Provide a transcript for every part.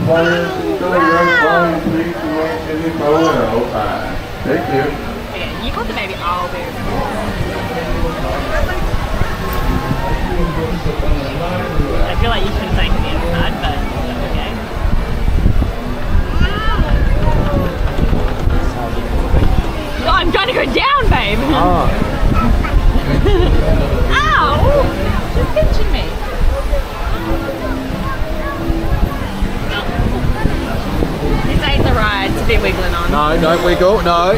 players, enjoy your fun, please remain in the forward 05. Thank you. Yeah, you got the baby all there. I feel like you should have taken the inside, but that's okay. No, I'm trying to go down, babe. Oh. Ow! She's pinching me. This ain't the ride to be wiggling on. No, don't wiggle, no.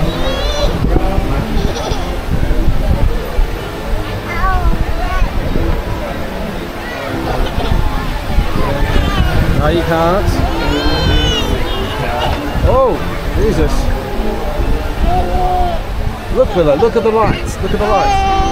No, you can't. Oh, Jesus. Look, Willow, look at the lights. Look at the lights.